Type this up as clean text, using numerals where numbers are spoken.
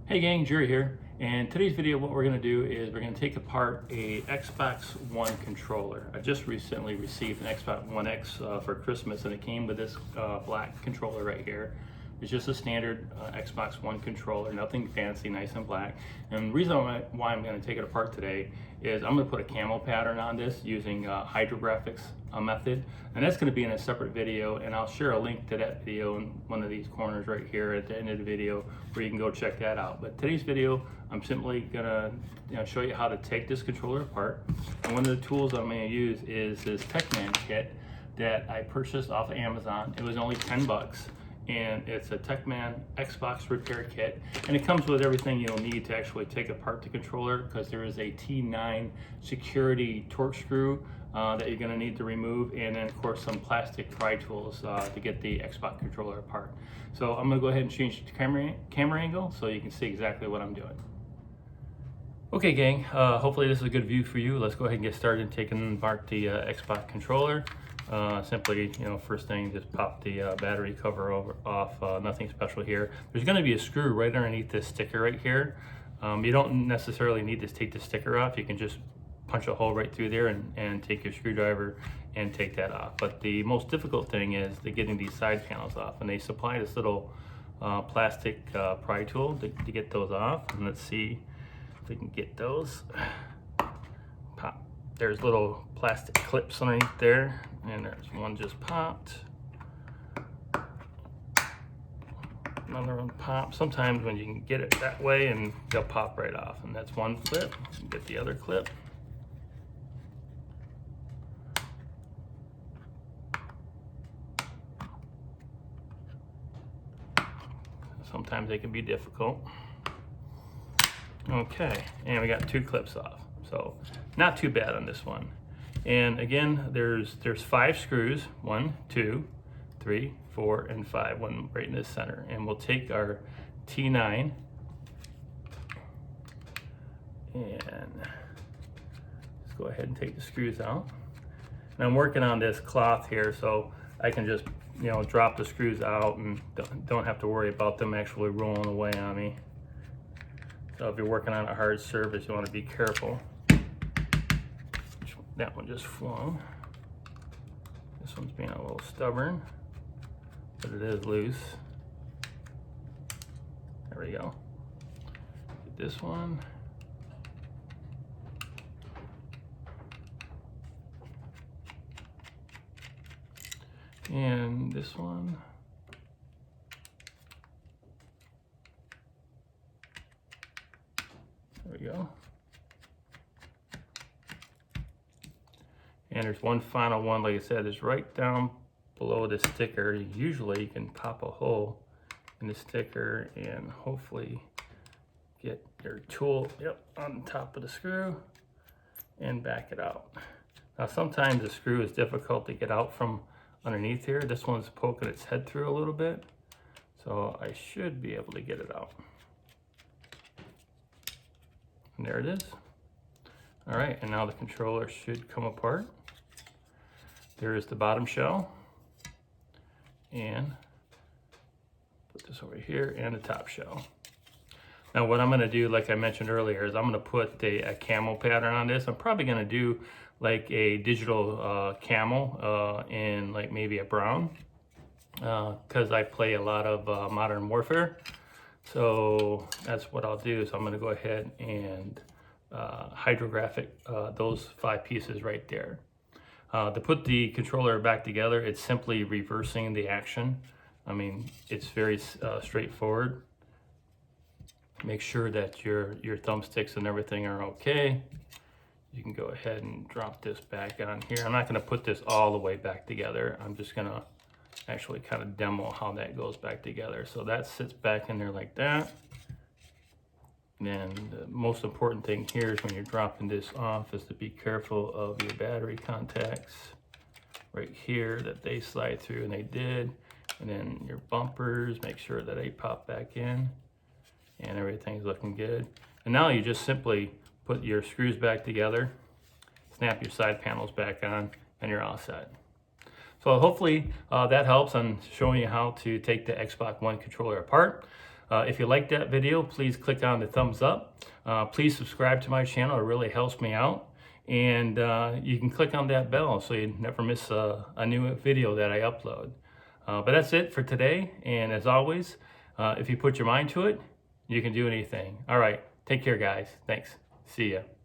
Hey gang, Jerry here, and today's video what we're going to do is we're going to take apart a Xbox One controller. I just recently received an Xbox One X for Christmas, and it came with this black controller right here. It's just a standard Xbox One controller, nothing fancy, nice and black. And the reason why I'm going to take it apart today is I'm going to put a camo pattern on this using hydrographics method, and that's going to be in a separate video, and I'll share a link to that video in one of these corners right here at the end of the video where you can go check that out. But today's video, I'm simply going to show you how to take this controller apart, and one of the tools I'm going to use is this TechMan kit that I purchased off of Amazon. It was only 10 bucks. And it's a TechMan Xbox repair kit, and it comes with everything you'll need to actually take apart the controller, because there is a T9 security torque screw that you're going to need to remove, and then of course some plastic pry tools to get the Xbox controller apart. So I'm going to go ahead and change the camera angle so you can see exactly what I'm doing. Okay gang, hopefully this is a good view for you. Let's go ahead and get started taking apart the Xbox controller. Simply, first thing, just pop the battery cover off, nothing special here. There's going to be a screw right underneath this sticker right here. You don't necessarily need to take the sticker off. You can just punch a hole right through there and take your screwdriver and take that off. But the most difficult thing is getting these side panels off, and they supply this little plastic pry tool to get those off. And let's see if we can get those. Pop. There's little plastic clips underneath there, and there's one just popped. Another one popped. Sometimes when you can get it that way, and they'll pop right off. And that's one clip. Get the other clip. Sometimes they can be difficult. Okay, and we got two clips off. So not too bad on this one. And again, there's 5 screws, 1, 2, 3, 4, and 5, one right in the center. And we'll take our T9 and let's go ahead and take the screws out. And I'm working on this cloth here, so I can just drop the screws out and don't have to worry about them actually rolling away on me. So if you're working on a hard surface, you want to be careful. That one just flung. This one's being a little stubborn, but it is loose. There we go. Get this one. And this one. There we go. And there's one final one, like I said, is right down below the sticker. Usually you can pop a hole in the sticker and hopefully get your tool on top of the screw and back it out. Now sometimes the screw is difficult to get out from underneath here. This one's poking its head through a little bit, so I should be able to get it out. And there it is. All right, and now the controller should come apart. There is the bottom shell, and put this over here, and the top shell. Now what I'm gonna do, like I mentioned earlier, is I'm gonna put a camo pattern on this. I'm probably gonna do like a digital camo in like maybe a brown, because I play a lot of Modern Warfare. So that's what I'll do. So I'm gonna go ahead and hydrographic those 5 pieces right there. To put the controller back together, it's simply reversing the action. I mean, it's very straightforward. Make sure that your thumbsticks and everything are okay. You can go ahead and drop this back on here. I'm not going to put this all the way back together. I'm just going to actually kind of demo how that goes back together. So that sits back in there like that. And the most important thing here is when you're dropping this off is to be careful of your battery contacts right here, that they slide through, and they did. And then your bumpers, make sure that they pop back in, and everything's looking good. And now you just simply put your screws back together, snap your side panels back on, and you're all set. So hopefully that helps on showing you how to take the Xbox One controller apart. If you like that video, please click on the thumbs up. Please subscribe to my channel. It really helps me out. And you can click on that bell so you never miss a new video that I upload. But that's it for today. And as always, if you put your mind to it, you can do anything. All right. Take care, guys. Thanks. See ya.